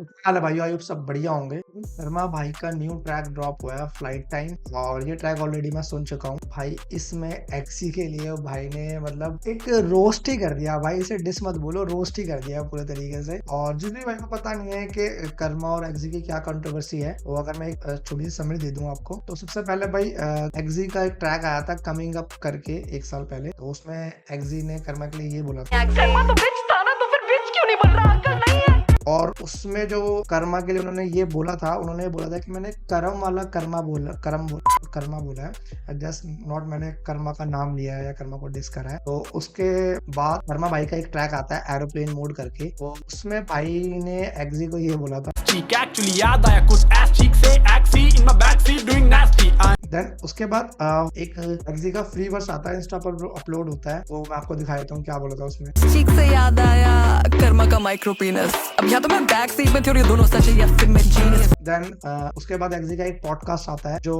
हाल है भाई, I hope सब बढ़िया होंगे। शर्मा भाई का न्यू ट्रैक ड्रॉप हुआ है फ्लाइट टाइम, और ये ट्रैक ऑलरेडी मैं सुन चुका हूँ भाई। इसमें एक्सी के लिए भाई ने मतलब एक रोस्ट ही कर दिया भाई, इसे डिस मत बोलो, रोस्ट ही कर दिया पूरे तरीके से। और जिस भी भाई को पता नहीं है कि कर्मा और एक्सी की क्या कंट्रोवर्सी है, वो अगर मैं एक छोटी सी समरी दे दूं आपको, तो सबसे पहले भाई एक्सी का एक ट्रैक आया था कमिंग अप करके 1 साल पहले। तो उसमें एक्सी ने कर्मा के लिए ये बोला था, कर्मा तो बिच था ना, तो फिर बिच क्यों नहीं बन रहा? अक्ल नहीं है। और उसमें जो कर्मा के लिए उन्होंने ये बोला था, उन्होंने बोला था कि मैंने करम वाला कर्मा बोला है, जस्ट नॉट मैंने कर्मा का नाम लिया है या कर्मा को डिस करा है। तो उसके बाद कर्मा भाई का एक ट्रैक आता है एरोप्लेन मोड करके, तो उसमें भाई ने एक्सी को ये बोला था, cheek actually याद आया कुछ ass cheek से axie in my backseat doing nasty then उसके बाद एक एक्सी का फ्री वर्स आता है, इंस्टा पर अपलोड होता है, वो मैं आपको दिखा देता हूँ क्या बोला था उसमें। चीक से याद आया कर्मा का माइक्रो पीनस। अब या तो मैं बैक सीट में थी और ये दोनों सच है, या फिर मैं जीनियस। देन उसके बाद एक्सी का एक पॉडकास्ट आता है, जो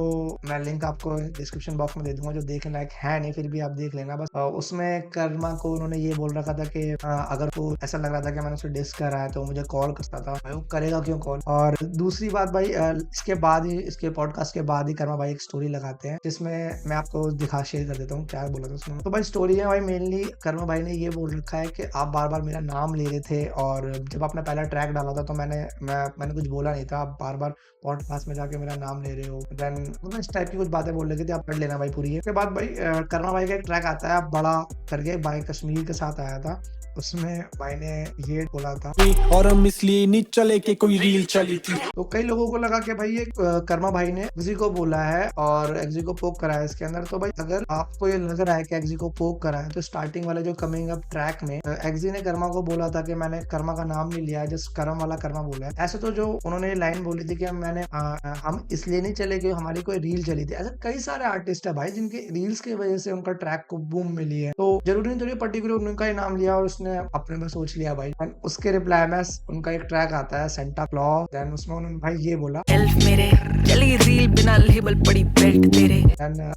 मैं लिंक आपको डिस्क्रिप्शन बॉक्स में दे दूंगा, जो देखने लायक है नहीं, फिर भी आप देख लेना बस। उसमें कर्मा को उन्होंने ये बोल रखा था कि अगर को ऐसा लग रहा था कि मैंने उसे डिस करा है तो मुझे कॉल करता था भाई, वो करेगा क्यों कॉल। और दूसरी बात भाई, इसके बाद ही, इसके पॉडकास्ट के बाद ही कर्मा भाई एक स्टोरी लगाते हैं, जिसमें मैं आपको दिखा शेयर कर देता हूँ क्या बोला था उसमें। तो भाई स्टोरी है भाई, मेनली कर्मा भाई ने ये बोल रखा है कि आप बार बार मेरा नाम ले रहे थे, और जब आपने पहला ट्रैक डाला था तो मैंने कुछ बोला नहीं था, आप बार बार पॉडकास्ट में जाके मेरा नाम ले रहे हो। देन इस टाइप की कुछ बातें बोल रही थी, आप पढ़ लेना भाई पूरी है। उसके बाद भाई कर्मा भाई का एक ट्रैक आता है बड़ा करके, भाई कश्मीर के साथ आया था, उसमें भाई ने ये बोला था, और हम इसलिए नहीं चले कि कोई रील चली थी। तो कई लोगों को लगा कि भाई ये कर्मा भाई ने एक्सी को बोला है और एक्सी को पोक करा है इसके अंदर। तो भाई अगर आपको ये लग रहा है कि एक्सी को पोक करा है, तो स्टार्टिंग वाले जो कमिंग अप ट्रैक में एक्सी ने कर्मा को बोला था कि मैंने कर्मा का नाम नहीं लिया है, जस्ट करम वाला कर्मा बोला है। ऐसे तो जो उन्होंने लाइन बोली थी कि हम इसलिए नहीं चले कि हमारी कोई रील चली थी, ऐसे कई सारे आर्टिस्ट है भाई जिनके रील्स की वजह से उनका ट्रैक को बूम मिली है। तो जरूरी नहीं थोड़ी पर्टिकुलर उनका ही नाम लिया और उसने अपने में सोच लिया भाई। And उसके रिप्लाई में उनका एक ट्रैक आता है सेंटा क्लॉज, देन उसमें उन्होंने भाई ये बोला, हेल्प मेरे चली रील बिना लेबल पड़ी बेल्ट तेरे।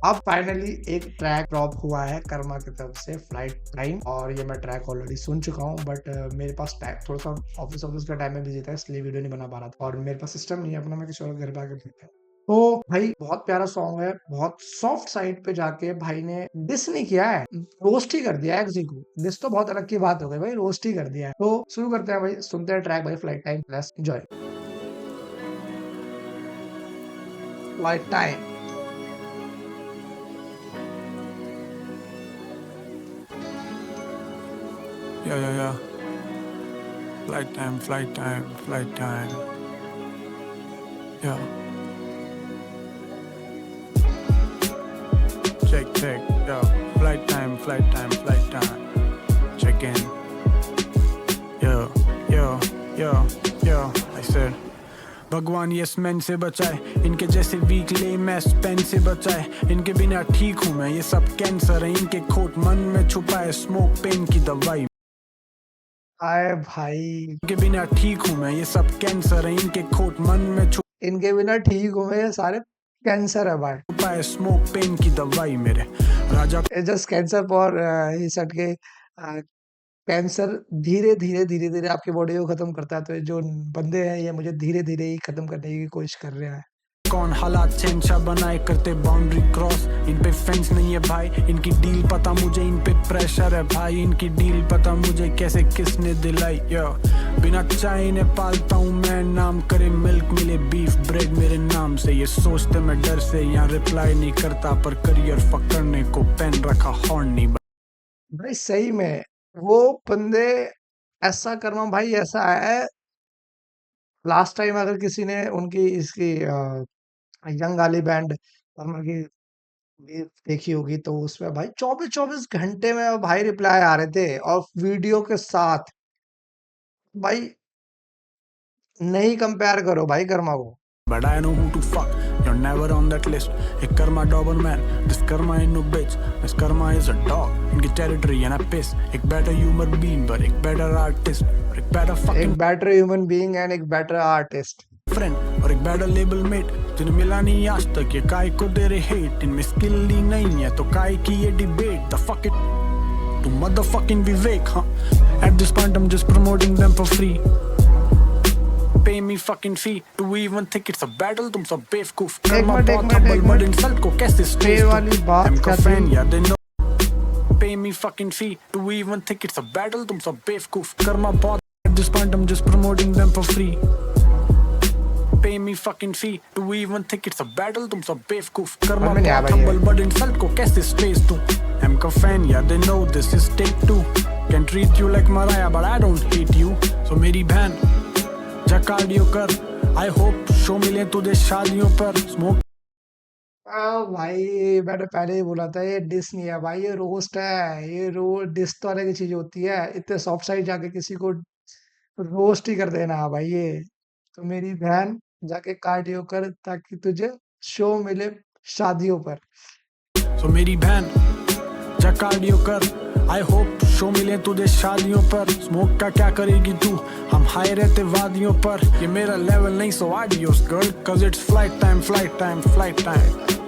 अब फाइनली एक ट्रैक ड्रॉप हुआ है कर्मा की तरफ से फ्लाइट टाइम, और ये मैं ट्रैक ऑलरेडी सुन चुका हूँ, बट मेरे पास थोड़ा सा ऑफिस का टाइम में बिजी था, इसलिए वीडियो नहीं बना पा रहा था, और मेरे पास सिस्टम नहीं है अपना, मैं किसी और घर पे आके देखता हूँ। तो भाई बहुत प्यारा सॉन्ग है, बहुत सॉफ्ट साइड पे जाके भाई ने डिस नहीं किया है, रोस्ट ही कर दिया है एक्सी को। डिस तो बहुत अलग की बात हो गई भाई, रोस्ट ही कर दिया है। तो शुरू करते हैं भाई, सुनते हैं ट्रैक भाई flight time, let's enjoy flight time. Yeah. Flight time. Yeah. Check. Yo. Flight time. Check in. Yo. I said, भगवान ये स्मेन से बचाए, इनके जैसे वीक ले मैं स्पेन से बचाए, इनके बिना ठीक हूँ मैं, ये सब कैंसर है, इनके खोट मन में छुपाए स्मोक पेन की दवाई। आए भाई, इनके बिना ठीक हूँ मैं, ये सब कैंसर है, इनके खोट मन में इनके बिना ठीक हो गए, सारे कैंसर है भाई। छुपाए स्मोक पेन की दवाई मेरे राजा। जस्ट कैंसर फॉर ही सट के कैंसर धीरे आपकी बॉडी को खत्म करता है। तो ये जो बंदे हैं ये मुझे धीरे ही खत्म करने की कोशिश कर रहे हैं। कौन हालात शहंशाह बनाए करते बाउंड्री क्रॉस, इन पे फेंस नहीं है भाई, इनकी डील पता मुझे, इन पे प्रेशर है भाई, इनकी डील पता मुझे कैसे किसने दिलाई। यो बिना चाय ने पालता हूँ मैं, नाम करे मिल्क मिले बीफ ब्रेड मेरे नाम से, ये सोचते मैं डर से यहाँ रिप्लाई नहीं करता, पर करियर पकड़ने को पेन रखा हॉर्न नहीं भाई। सही में वो बंदे ऐसा करना भाई, ऐसा है लास्ट टाइम अगर किसी ने उनकी इसकी यंग वाली बैंड कर्मा की भी देखी होगी, तो उसमें भाई 24 घंटे में भाई रिप्लाई आ रहे थे और वीडियो के साथ। भाई नहीं कंपेयर करो भाई कर्मा को। But I know who to fuck, you're never on that list. एक Karma Doberman, this Karma ain't no bitch. This Karma is a dog, इनकी territory and I piss. एक better human being, but एक better artist. और एक better fucking एक better human being and एक better artist, friend. और एक better label mate. जिन्हें मिला नहीं आज तक, ये काय को दे रहे hate. इनमें skill ही नहीं है, तो काय की ये debate. The fuck it, to motherfucking Vivek, huh? At this point I'm just promoting them for free. Pay me fucking fee to even think it's a battle. तुम सब बेवकूफ एक कर्मा मिनट एक बहुत मिनट एक humble but मिनट insult को कैसे पे स्टेज दूं वाली बात I'm क्या का fan थी? yeah they know pay me fucking fee to even think it's a battle. तुम सब बेवकूफ कर्मा बहुत at this point I'm just promoting them for free. Pay me fucking fee to even think it's a battle. तुम सब बेवकूफ कर्मा समझ में नहीं आया बहुत भाई ये। humble but insult को कैसे स्टेज दूं I'm का fan yeah they know this is take two. Can treat you like Mariah but I don't hate you. So मेरी बहन जा कार्डियो कर I hope शो मिले तुझे शादियों पर स्मोक भाई मैंने पहले ही बोला था ये डिस नहीं है भाई, ये रोस्ट है। ये रो डिस तो अलग ही चीज होती है। इतने सॉफ्ट साइड जाके किसी को रोस्ट ही कर देना है भाई ये। तो मेरी बहन जाके कार्डियो कर ताकि तुझे शो मिले शादियों पर। So मेरी बहन जा कार्डियो कर I hope शो मिले तुझे शादियों पर स्मोक का क्या करेगी तू हम हाई रहते वादियों पर ये मेरा लेवल नहीं so adios girl cause it's flight time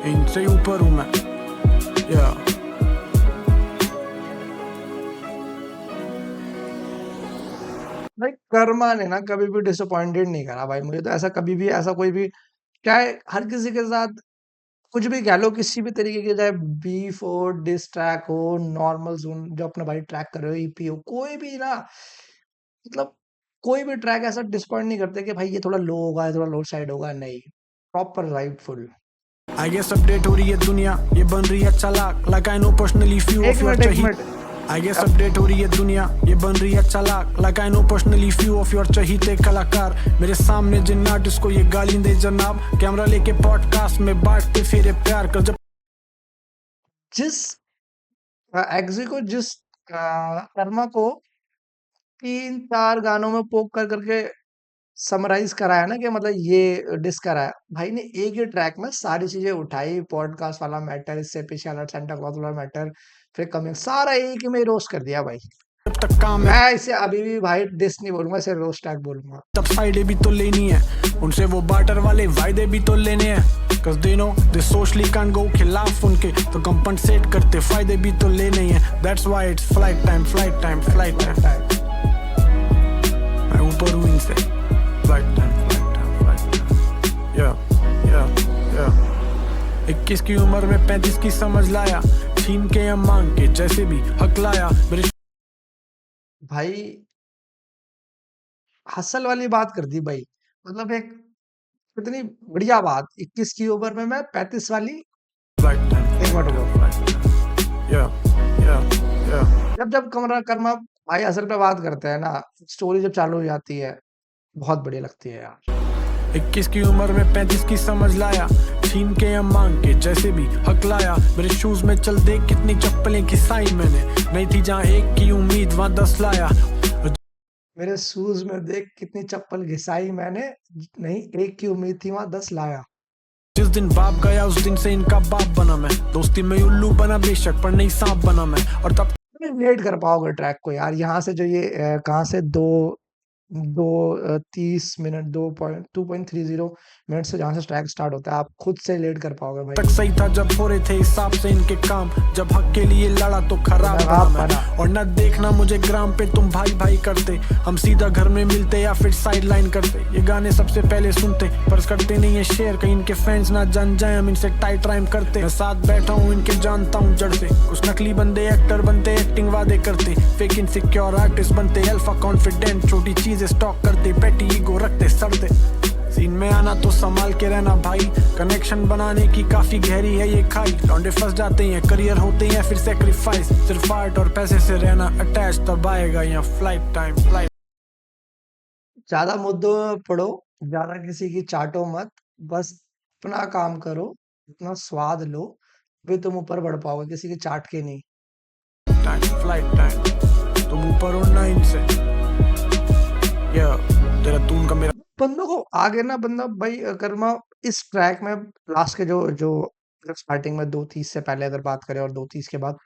इनसे ऊपर हूँ मैं yeah भाई कर्मा ने ना कभी भी डिसअपॉइंटेड नहीं करा भाई मुझे। तो ऐसा कभी भी ऐसा कोई भी चाहे हर किसी के साथ कुछ भी कह लो, किसी भी तरीके के, चाहे बीफ हो, डिस ट्रैक हो, नॉर्मल जोन जो अपना भाई ट्रैक कर रहे हो, ईपी हो, कोई भी ना, मतलब कोई भी ट्रैक ऐसा डिसअपॉइंट नहीं करते कि भाई ये थोड़ा लो होगा, ये थोड़ा लो साइड होगा, नहीं, proper right full. I guess update हो रही है दुनिया ये बन रही है चालाक like I know personally few एक of your मिनट एक चाहिए मिनट I guess अपडेट हो रही है दुनिया ये बन रही है चालाक like I know personally few of your चहीते कलाकार मेरे सामने जिन आर्टिस्ट को ये गाली दे जनाब कैमरा लेके पॉडकास्ट में बांटते फिरे प्यार कर जब जिस एग्जी को, जिस कर्मा को 3-4 गानों में पोक कर करके समराइज कराया ना कि मतलब ये डिस कराया भाई ने, एक ही ट्रैक में सारी चीजें उठाई। पॉडकास्ट वाला मैटर, इससे पीछे वाला सेंटा क्लॉथ वाला मैटर, फिर कमिंग, सारा एक ही में रोस्ट कर दिया भाई। तक काम है मैं इसे अभी भी भाई डिस नहीं बोलूंगा, इसे रोस्ट टैग बोलूंगा। तब साइडे भी तो लेनी है उनसे वो बार्टर वाले वायदे भी तो लेने हैं cause they know they socially can't go खिलाफ उनके तो कंपनसेट करते फायदे भी तो लेने हैं that's why it's flight time मैं ऊपर हूँ इनसे flight time yeah 21 की उम्र में 35 की समझ लाया छीन के या मांग के जैसे भी हक लाया मेरे भाई हसल वाली बात कर दी भाई, मतलब एक कितनी बढ़िया बात। 21 की उम्र में मैं 35 वाली, flight एक मिनट रुको, time yeah जब जब कमरा कर्मा भाई असल पे बात करते हैं ना, स्टोरी जब चालू हो जाती है बहुत बढ़िया लगती है यार। 21 की उम्र में 35 की समझ लाया छीन के या मांग के जैसे भी हक लाया मेरे शूज में चल दे कितनी चप्पलें घिसाई मैंने नहीं थी जहाँ एक की उम्मीद वहाँ 10 लाया मेरे शूज में देख कितनी चप्पल घिसाई मैंने, नहीं एक की उम्मीद थी वहां 10 लाया। जिस दिन बाप गया उस दिन से इनका बाप बना मैं दोस्ती में उल्लू बना बेशक पर नहीं सांप बना मैं और तब रिलेट कर पाओगे ट्रैक को यार, यहाँ से जो ये कहाँ से दो दो 30 मिनट 2.30 मिनट से जहाँ से ट्रैक स्टार्ट होता है, आप खुद से रिलेट कर पाओगे भाई। तक सही था जब हो रहे थे हिसाब से इनके काम जब हक के लिए लड़ा तो खराब खराब बना बना। मैं और न देखना मुझे ग्राम पे तुम भाई भाई करते हम सीधा घर में मिलते या फिर साइड लाइन करते ये गाने सबसे पहले सुनते पर करते नहीं है शेयर कहीं इनके फैंस ना जान जाए हम इनसे टाइट राइम करते मैं साथ बैठा हूँ इनके जानता हूँ जड़ से कुछ नकली बंदे एक्टर बनते एक्टिंग वादे करते फेक इनसिक्योर आर्टिस्ट बनते अल्फा कॉन्फिडेंट छोटी चीजें स्टॉक करते पेटी ईगो रखते सड़ते सीन में आना तो संभाल के रहना भाई कनेक्शन बनाने की काफी गहरी है ये खाई लौंडे फंस जाते हैं करियर होते हैं फिर सेक्रीफाइस सिर्फ आर्ट और पैसे से रहना अटैच तब आएगा यहाँ फ्लाइट ज्यादा मुद्दों में पड़ो, ज्यादा किसी की चाटो मत, बस अपना काम करो, अपना स्वाद लो, फिर तुम ऊपर बढ़ पाओगे, किसी की चाट के नहीं। टाइम तुम ऊपर उड़ना इनसे या तेरा तून का मेरा बंदों को आगे ना, बंदा भाई कर्मा इस ट्रैक में लास्ट के जो जो स्टार्टिंग में 2:30 से पहले अगर बात करें और 2:30 के बाद,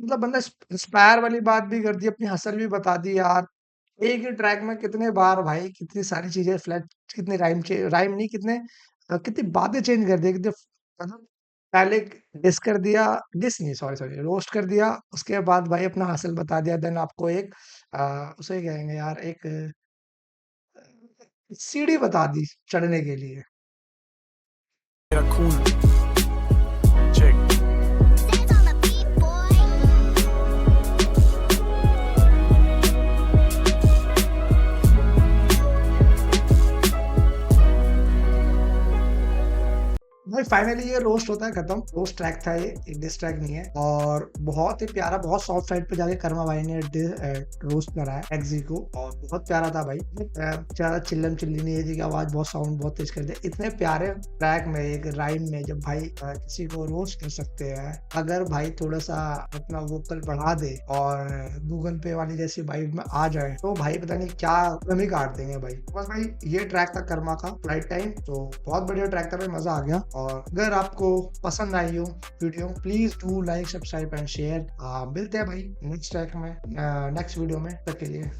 मतलब बंदा इंस्पायर वाली बात भी कर दी, अपनी हसल भी बता दी यार। एक ही ट्रैक में कितने बार भाई कितनी सारी चीजें फ्लैट, कितने राइम नहीं, कितने कितनी बातें चेंज कर दी, कितने मतलब पहले डिस कर दिया, डिस नहीं, सॉरी सॉरी, रोस्ट कर दिया, उसके बाद भाई अपना हासिल बता दिया, देन आपको एक उसे कहेंगे यार, एक सीढ़ी बता दी चढ़ने के लिए। मेरा खून check Says on the beat, boy. भाई फाइनली ये रोस्ट होता है खत्म। रोस्ट ट्रैक था ये, एक डिस ट्रैक नहीं है, और बहुत ही प्यारा, बहुत सॉफ्ट साइड पे जाके कर्मा भाई ने रोस्ट करा है एक्जी को, और बहुत प्यारा था भाई। ज्यादा चिल्लम चिल्ली नहीं है जी की आवाज बहुत साउंड बहुत तेज कर दे। इतने प्यारे ट्रैक में एक राइम में जब भाई किसी को रोस्ट कर सकते हैं, अगर भाई थोड़ा सा अपना वोकल बढ़ा दे और गूगल पे वाली जैसी वाइब में आ जाए तो भाई पता नहीं क्या कमी काट देंगे भाई। बस भाई ये ट्रैक था कर्मा का फ्लाइट टाइम, तो बहुत बढ़िया ट्रैक था भाई, मजा आ गया। और अगर आपको पसंद आई हो video, please do like subscribe and share. मिलते हैं भाई नेक्स्ट ट्रैक में, नेक्स्ट वीडियो में। तक के लिए